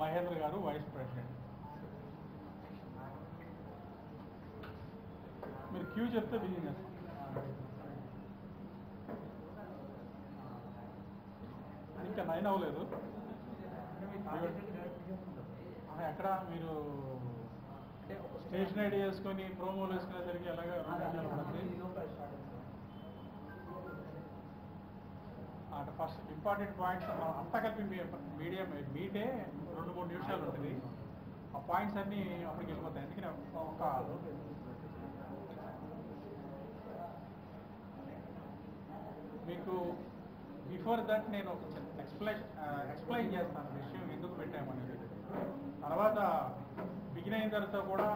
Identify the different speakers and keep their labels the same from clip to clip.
Speaker 1: మహేంద్ర గారు vice president. మీరు queue చెప్తే బిగిన్ చేస్తాం. ఇంకా 9 అవ్వలేదు. ఎక్కడ మీరు స్టేషన్ ఐడి వేసుకొని ప్రోమోలు వేసుకునేసరికి ఎలాగా 2 గంటలు పడుతుంది. అంటే ఫస్ట్ ఇంపార్టెంట్ పాయింట్స్ అంతా కలిపి మీడియా మీటే 2-3 నిమిషాలు ఉంటుంది. ఆ పాయింట్స్ అన్నీ అప్పటికి వెళ్ళిపోతాయి. అందుకని ఒక మీకు బిఫోర్ దట్ నేను ఒక ఎక్స్ప్లెయిన్ చేస్తాను విషయం ఎందుకు పెట్టామనేది. తర్వాత బిగిన్ అయిన తర్వాత కూడా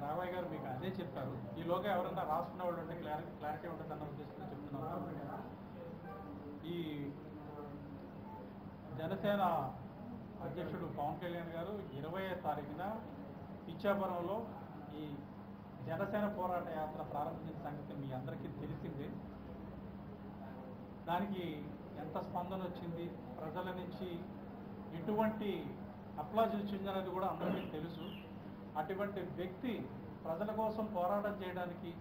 Speaker 1: రాఘవయ్య గారు మీకు అదే చెప్తారు. ఈలోగా ఎవరన్నా రాసుకున్న వాళ్ళు ఉంటే క్లారిటీ ఉంటుందన్న ఉద్దేశంతో చెప్తున్నాను. ఈ జనసేన అధ్యక్షుడు పవన్ కళ్యాణ్ గారు 20వ తారీఖున ఇచ్చాపురంలో ఈ జనసేన పోరాట యాత్ర ప్రారంభించిన సంగతి మీ అందరికీ తెలిసిందే. దానికి ఎంత స్పందన వచ్చింది, ప్రజల నుంచి ఎటువంటి అప్లాజ్ వచ్చిందనేది కూడా అందరికీ తెలుసు. అటువంటి వ్యక్తి ప్రజల కోసం పోరాటం చేయడానికి,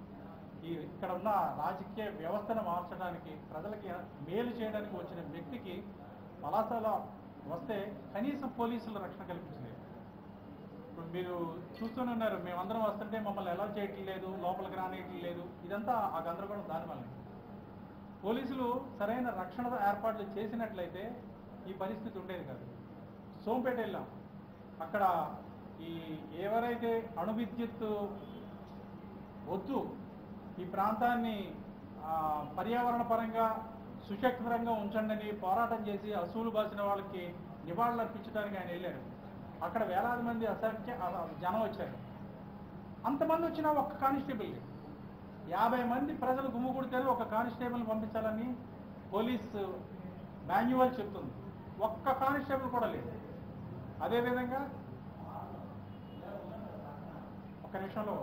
Speaker 1: ఇక్కడ ఉన్న రాజకీయ వ్యవస్థను మార్చడానికి, ప్రజలకి మేలు చేయడానికి వచ్చిన వ్యక్తికి పలాసల వస్తే కనీసం పోలీసుల రక్షణ కల్పించలేదు. ఇప్పుడు మీరు చూస్తూనే ఉన్నారు, మేమందరం వస్తుంటే మమ్మల్ని ఎలా చేయటం లేదు, లోపలికి రానియటం లేదు. ఇదంతా ఆ గందరగోళం దానివల్ల. పోలీసులు సరైన రక్షణ ఏర్పాట్లు చేసినట్లయితే ఈ పరిస్థితి ఉండేది కాదు. సోంపేట వెళ్ళాం. అక్కడ ఈ ఎవరైతే అణు విద్యుత్ వద్దు, ఈ ప్రాంతాన్ని పర్యావరణ పరంగా సుశక్తిపరంగా ఉంచండి పోరాటం చేసి అసూలు బాసిన వాళ్ళకి నివాళులు అర్పించడానికి ఆయన వెళ్ళారు. అక్కడ వేలాది మంది జనం వచ్చారు. అంతమంది వచ్చినా ఒక్క కానిస్టేబుల్, 50 మంది ప్రజలు గుమ్ముకూడితే ఒక కానిస్టేబుల్ని పంపించాలని పోలీసు మాన్యువల్ చెప్తుంది. ఒక్క కానిస్టేబుల్ కూడా లేదు. అదేవిధంగా ఒక్క నిమిషంలో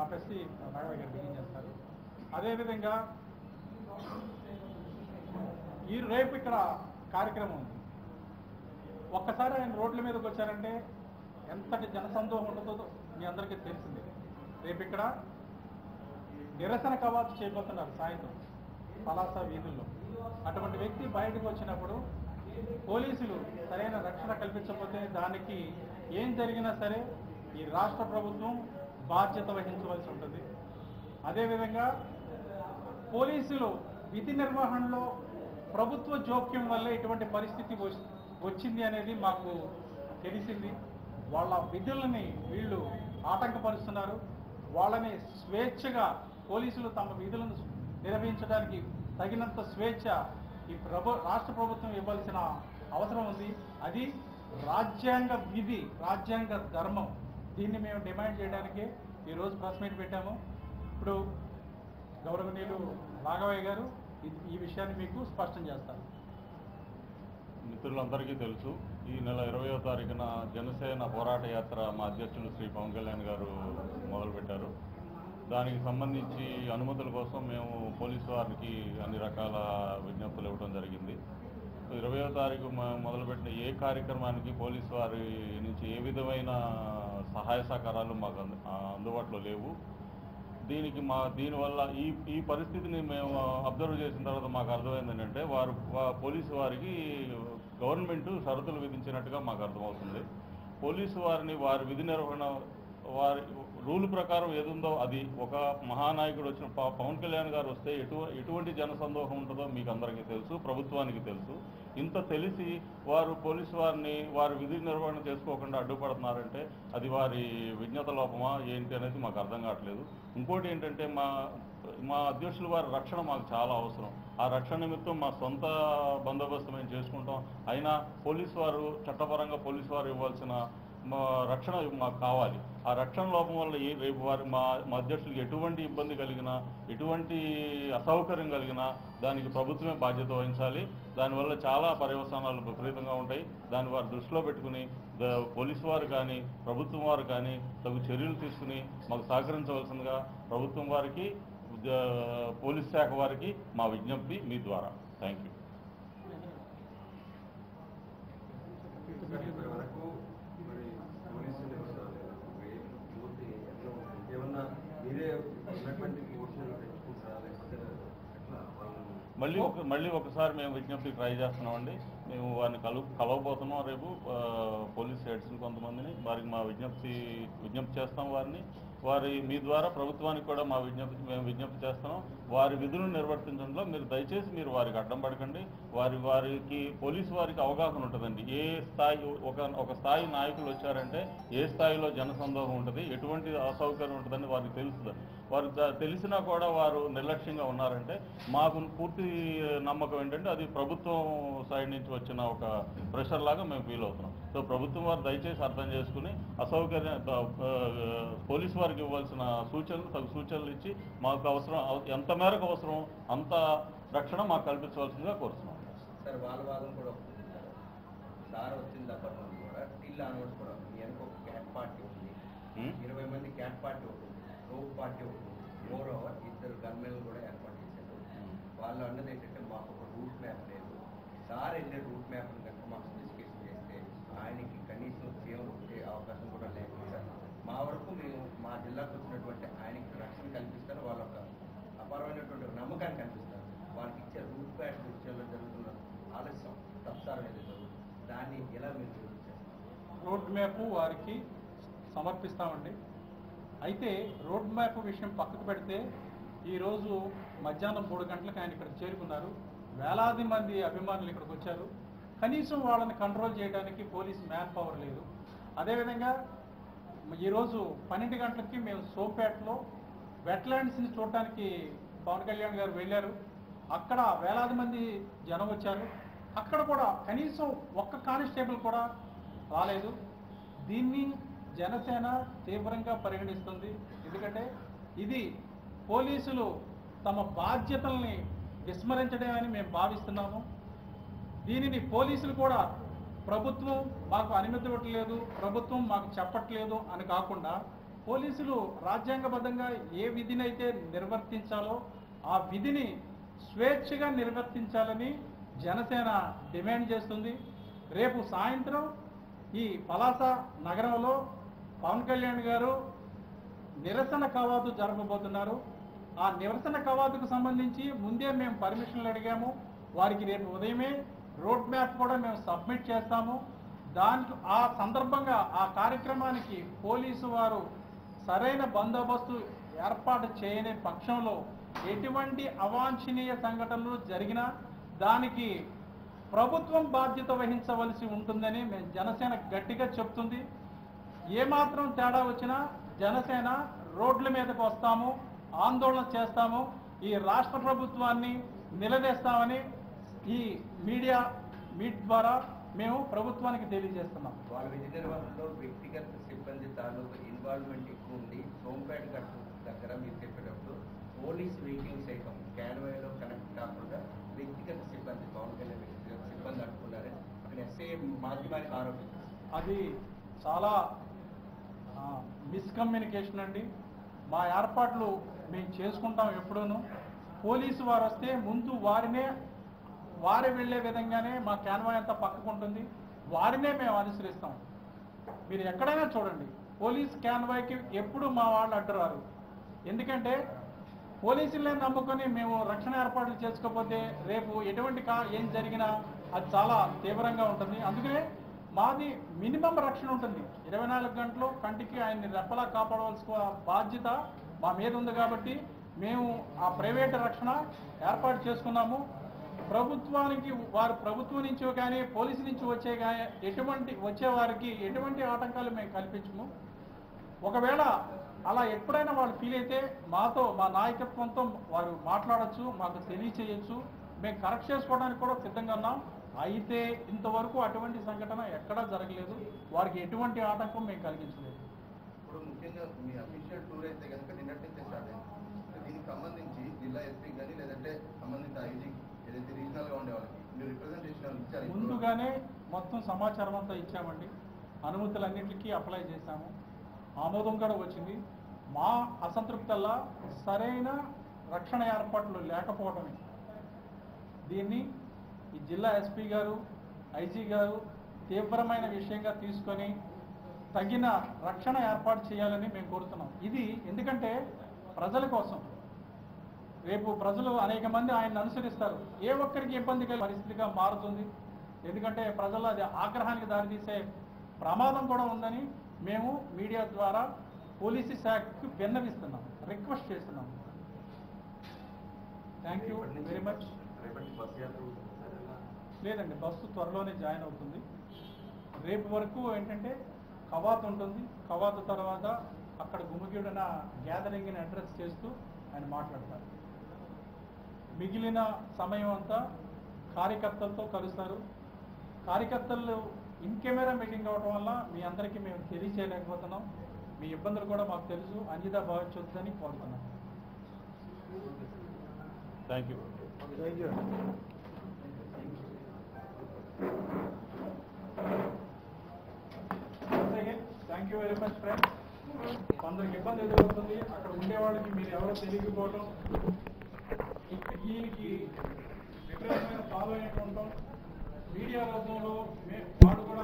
Speaker 1: ఆపేసి రాఘవయ్య గారు బిగిన్ చేస్తారు. అదేవిధంగా రేపు ఇక్కడ కార్యక్రమం ఉంది. ఒక్కసారి ఆయన రోడ్ల మీదకి వచ్చారంటే ఎంతటి జనసందోహం ఉంటుందో మీ అందరికీ తెలిసిందే. రేపు ఇక్కడ నిరసన కవాతు చేయబోతున్నారు సాయంత్రం పలాస వీధుల్లో. అటువంటి వ్యక్తి బయటకు వచ్చినప్పుడు పోలీసులు సరైన రక్షణ కల్పించకపోతే దానికి ఏం జరిగినా సరే ఈ రాష్ట్ర ప్రభుత్వం బాధ్యత వహించవలసి ఉంటుంది. అదేవిధంగా పోలీసులు విధి నిర్వహణలో ప్రభుత్వ జోక్యం వల్ల ఇటువంటి పరిస్థితి వచ్చింది అనేది మాకు తెలిసింది. వాళ్ళ విధులని వీళ్ళు ఆటంకపరుస్తున్నారు. వాళ్ళని స్వేచ్ఛగా పోలీసులు తమ విధులను నిర్వహించడానికి తగినంత స్వేచ్ఛ ఈ రాష్ట్ర ప్రభుత్వం ఇవ్వాల్సిన అవసరం ఉంది. అది రాజ్యాంగ విధి, రాజ్యాంగ ధర్మం. దీన్ని మేము డిమాండ్ చేయడానికి ఈరోజు ప్రెస్ మీట్ పెట్టాము. ఇప్పుడు గౌరవనీయులు రాఘవయ్య గారు ఈ విషయాన్ని మీకు స్పష్టం చేస్తారు.
Speaker 2: మిత్రులందరికీ తెలుసు, ఈ నెల 20వ తారీఖున జనసేన పోరాట యాత్ర మా అధ్యక్షులు శ్రీ పవన్ కళ్యాణ్ గారు మొదలుపెట్టారు. దానికి సంబంధించి అనుమతుల కోసం మేము పోలీసు వారికి అన్ని రకాల విజ్ఞప్తులు ఇవ్వడం జరిగింది. 20వ తారీఖు మొదలుపెట్టిన ఏ కార్యక్రమానికి పోలీసు వారి నుంచి ఏ విధమైన సహాయ సహకారాలు మాకు అందుబాటులో లేవు. దీనివల్ల ఈ పరిస్థితిని మేము అబ్జర్వ్ చేసిన తర్వాత మాకు అర్థమైంది ఏంటంటే పోలీసు వారికి గవర్నమెంట్ షరతులు విధించినట్టుగా మాకు అర్థమవుతుంది. పోలీసు వారిని వారి విధి నిర్వహణ వారి రూల్ ప్రకారం ఏదుందో అది, ఒక మహానాయకుడు వచ్చిన పవన్ కళ్యాణ్ గారు వస్తే ఎటువంటి జనసందోహం ఉంటుందో మీకు అందరికీ తెలుసు, ప్రభుత్వానికి తెలుసు. ఇంత తెలిసి వారు పోలీసు వారిని వారి విధి నిర్వహణ చేసుకోకుండా అడ్డుపడుతున్నారంటే అది వారి విజ్ఞత లోపమా ఏంటి అనేది మాకు అర్థం కావట్లేదు. ఇంకోటి ఏంటంటే మా అధ్యక్షుల వారి రక్షణ మాకు చాలా అవసరం. ఆ రక్షణ నిమిత్తం మా సొంత బందోబస్తు మేము చేసుకుంటాం. అయినా పోలీసు వారు చట్టపరంగా పోలీసు వారు ఇవ్వాల్సిన రక్షణ మాకు కావాలి. ఆ రక్షణ లోపం వల్ల రేపు మా అధ్యక్షులకు ఎటువంటి ఇబ్బంది కలిగినా, ఎటువంటి అసౌకర్యం కలిగినా దానికి ప్రభుత్వమే బాధ్యత వహించాలి. దానివల్ల చాలా పర్యవసానాలు విపరీతంగా ఉంటాయి. దాన్ని వారు దృష్టిలో పెట్టుకుని పోలీసు వారు కానీ ప్రభుత్వం వారు కానీ తగు చర్యలు తీసుకుని మాకు సహకరించవలసిందిగా ప్రభుత్వం వారికి, పోలీస్ శాఖ వారికి మా విజ్ఞప్తి మీ ద్వారా. Thank you. మళ్ళీ ఒకసారి మేము విజ్ఞప్తి ట్రై చేస్తున్నామండి. మేము వారిని కలవబోతున్నాం రేపు పోలీస్ హెడ్స్ని కొంతమందిని. వారికి మా విజ్ఞప్తి చేస్తాం. మీ ద్వారా ప్రభుత్వానికి కూడా మేము విజ్ఞప్తి చేస్తున్నాం. వారి విధులను నిర్వర్తించడంలో మీరు వారికి అడ్డం పడకండి. వారికి పోలీసు వారికి అవగాహన ఉంటుందండి. ఏ స్థాయి ఒక స్థాయి నాయకులు వచ్చారంటే ఏ స్థాయిలో జనసందోహం ఉంటుంది, ఎటువంటి అసౌకర్యం ఉంటుందని వారికి తెలుస్తుంది. వారు తెలిసినా కూడా వారు నిర్లక్ష్యంగా ఉన్నారంటే మాకు పూర్తి నమ్మకం ఏంటంటే అది ప్రభుత్వం సైడ్ నుంచి వచ్చిన ఒక ప్రెషర్ లాగా మేము ఫీల్ అవుతున్నాం. సో ప్రభుత్వం వారు దయచేసి అర్థం చేసుకుని పోలీసు వారికి ఇవ్వాల్సిన తగు సూచనలు ఇచ్చి మాకు ఎంత మేరకు అవసరం అంత రక్షణ మాకు కల్పించవలసిందిగా కోరుతున్నాం.
Speaker 3: సార్ వాళ్ళ వాదం కూడా సార్ వచ్చింది అప్పటి నుండి కూడా టిల్ ఆన్వర్డ్స్ కూడా వెనక ఒక క్యాట్ పార్టీ ఉంది, 20 మంది క్యాట్ పార్టీ ఉంటుంది, రోప్ పార్టీ ఉంటుంది, మోర్ ఓవర్ 2 గన్మెన్లు కూడా ఏర్పాటు చేశారు. వాళ్ళు అన్నది ఏంటంటే మాకు ఒక రూట్ మ్యాప్ లేదు. సార్ వెళ్ళే రూట్ మ్యాప్ని కనుక మాకు స్పెసిఫికేషన్ చేస్తే ఆయనకి కనీసం సేవ వచ్చే అవకాశం కూడా లేకుండా మా వరకు మేము మా జిల్లాకు వచ్చినటువంటి ఆయనకి రక్షణ కల్పిస్తారు. వాళ్ళ ఒక అపారమైనటువంటి నమ్మకాన్ని కల్పిస్తారు. వాళ్ళకి ఇచ్చే రూట్ మ్యాప్ విషయంలో జరుగుతున్న ఆలస్యం తప్సారం ఏదైతే దాన్ని ఎలా మీరు చేస్తారు?
Speaker 1: రోడ్ మ్యాప్ వారికి సమర్పిస్తామండి. అయితే రోడ్ మ్యాప్ విషయం పక్కకు పెడితే ఈరోజు మధ్యాహ్నం 3 గంటలకు ఆయన ఇక్కడ చేరుకున్నారు. వేలాది మంది అభిమానులు ఇక్కడికి వచ్చారు. కనీసం వాళ్ళని కంట్రోల్ చేయడానికి పోలీస్ మ్యాన్ పవర్ లేదు. అదేవిధంగా ఈరోజు 12 గంటలకి మేము సోంపేటలో వెట్లాండ్స్ని చూడటానికి పవన్ కళ్యాణ్ గారు వెళ్ళారు. అక్కడ వేలాది మంది జనం వచ్చారు. అక్కడ కూడా కనీసం ఒక్క కానిస్టేబుల్ కూడా రాలేదు. దీన్ని జనసేన తీవ్రంగా పరిగణిస్తుంది. ఎందుకంటే ఇది పోలీసులు తమ బాధ్యతల్ని విస్మరించడమని మేము భావిస్తున్నాము. దీనిని పోలీసులు కూడా ప్రభుత్వం మాకు అనుమతి ఇవ్వట్లేదు, ప్రభుత్వం మాకు చెప్పట్లేదు అని కాకుండా పోలీసులు రాజ్యాంగబద్ధంగా ఏ విధినైతే నిర్వర్తించాలో ఆ విధిని స్వేచ్ఛగా నిర్వర్తించాలని జనసేన డిమాండ్ చేస్తుంది. రేపు సాయంత్రం ఈ పలాస నగరంలో పవన్ కళ్యాణ్ గారు నిరసన కవాతు జరపబోతున్నారు. ఆ నిరసన కవాతుకు సంబంధించి ముందే మేము పర్మిషన్లు అడిగాము. వారికి రేపు ఉదయమే రోడ్ మ్యాప్ కూడా మేము సబ్మిట్ చేస్తాము. ఆ సందర్భంగా ఆ కార్యక్రమానికి పోలీసు వారు సరైన బందోబస్తు ఏర్పాటు చేయని పక్షంలో ఎటువంటి అవాంఛనీయ సంఘటనలు జరిగినా దానికి ప్రభుత్వం బాధ్యత వహించవలసి ఉంటుందని మేము జనసేన గట్టిగా చెప్తుంది. ఏమాత్రం తేడా వచ్చినా జనసేన రోడ్ల మీదకు వస్తాము, ఆందోళన చేస్తాము, ఈ రాష్ట్ర ప్రభుత్వాన్ని నిలదీస్తామని ఈ మీట్ ద్వారా మేము ప్రభుత్వానికి తెలియజేస్తున్నాం.
Speaker 3: వాళ్ళ విధి నిర్వహణలో వ్యక్తిగత సిబ్బంది తాలూకు ఇన్వాల్వ్మెంట్ ఎక్కువ ఉంది. సోంపేట దగ్గర మీరు చెప్పేటప్పుడు పోలీస్ వెహికల్ సైతం క్యాన్వాయ్లో కనెక్ట్ కాకుండా వ్యక్తిగత సిబ్బంది పవన్ కళ్యాణ్ వ్యక్తిగత సిబ్బంది అడుగుతున్నారని అక్కడ ఎస్ఐ మాధ్యమానికి ఆరోపించారు.
Speaker 1: అది చాలా మిస్కమ్యూనికేషన్ అండి. మా ఏర్పాట్లు మేము చేసుకుంటాం. ఎప్పుడూనూ పోలీసు వారు వస్తే ముందు వారే వెళ్ళే విధంగానే మా క్యాన్వాయ్ అంతా పక్కకుంటుంది. వారినే మేము అనుసరిస్తాం. మీరు ఎక్కడైనా చూడండి, పోలీస్ క్యాన్వాయ్కి ఎప్పుడు మా వాళ్ళు అడ్డురారు. ఎందుకంటే పోలీసులనే నమ్ముకొని మేము రక్షణ ఏర్పాట్లు చేసుకోకపోతే రేపు ఎటువంటి ఏం జరిగినా అది చాలా తీవ్రంగా ఉంటుంది. అందుకనే మాది మినిమం రక్షణ ఉంటుంది. 24 గంటలు కంటికి ఆయన్ని రెప్పలా కాపాడవలసిన బాధ్యత మా మీద ఉంది. కాబట్టి మేము ఆ ప్రైవేట్ రక్షణ ఏర్పాటు చేసుకున్నాము. ప్రభుత్వం నుంచి కానీ పోలీసు నుంచి వచ్చేవారికి ఎటువంటి ఆటంకాలు మేము కల్పించము. ఒకవేళ అలా ఎప్పుడైనా వాళ్ళు ఫీల్ అయితే మాతో, మా నాయకత్వంతో వారు మాట్లాడచ్చు, మాకు తెలియచేయచ్చు. మేము కరెక్ట్ చేసుకోవడానికి కూడా సిద్ధంగా ఉన్నాం. అయితే ఇంతవరకు అటువంటి సంఘటన ఎక్కడా జరగలేదు. వారికి ఎటువంటి ఆటంకం మేము కలిగించలేదు.
Speaker 4: ఇప్పుడు ముఖ్యంగా మీ అఫీషియల్ టూర్ అయితే కనుక నిన్నటి నుంచి స్టార్ట్ అయింది. దీనికి సంబంధించి జిల్లా ఎస్పీ కానీ లేదంటే సంబంధిత ఐజీ ఏదైతే రీజనల్గా ఉండే వాళ్ళకి మీరు రిప్రజెంటేషన్ ఇచ్చారు.
Speaker 1: ముందుగానే మొత్తం సమాచారం అంతా ఇచ్చామండి. అనుమతులన్నింటికీ అప్లై చేశాము. ఆమోదం కూడా వచ్చింది. మా అసంతృప్తల్లా సరైన రక్షణ ఏర్పాట్లు లేకపోవడమే. దీన్ని ఈ జిల్లా ఎస్పీ గారు, ఐజీ గారు తీవ్రమైన విషయంగా తీసుకొని తగిన రక్షణ ఏర్పాటు చేయాలని మేము కోరుతున్నాం. ఇది ఎందుకంటే ప్రజల కోసం. రేపు ప్రజలు అనేక మంది ఆయన్ని అనుసరిస్తారు. ఏ ఒక్కరికి ఇబ్బంది కలిగే పరిస్థితిగా మారుతుంది. ఎందుకంటే ప్రజలు అది ఆగ్రహానికి దారితీసే ప్రమాదం కూడా ఉందని మేము మీడియా ద్వారా పోలీసు శాఖకు విన్నవిస్తున్నాం, రిక్వెస్ట్ చేస్తున్నాం. Thank you very much. లేదండి, బస్సు త్వరలోనే జాయిన్ అవుతుంది. రేపు వరకు ఏంటంటే కవాతు ఉంటుంది. కవాతు తర్వాత అక్కడ గుమిగూడిన గ్యాదరింగ్ని అడ్రస్ చేస్తూ ఆయన మాట్లాడతారు. మిగిలిన సమయం అంతా కార్యకర్తలతో కలుస్తారు. కార్యకర్తలు ఇన్ కెమెరా మీటింగ్ అవ్వడం వల్ల మీ అందరికీ మేము తెలియచేయలేకపోతున్నాం. మీ ఇబ్బందులు కూడా మాకు తెలుసు, అన్యదా భావించొద్దని కోరుతున్నాం.
Speaker 2: Thank you.
Speaker 1: Thank you very much friends. కొందరికి ఇబ్బంది ఎదురవుతుంది, అక్కడ ఉండేవాళ్ళకి మీరు ఎవరో తెలియకపోవడం, దీనికి విపరీతమైన ఫాలో అయినట్టు ఉంటాం. మీడియా రంగంలో వాడు కూడా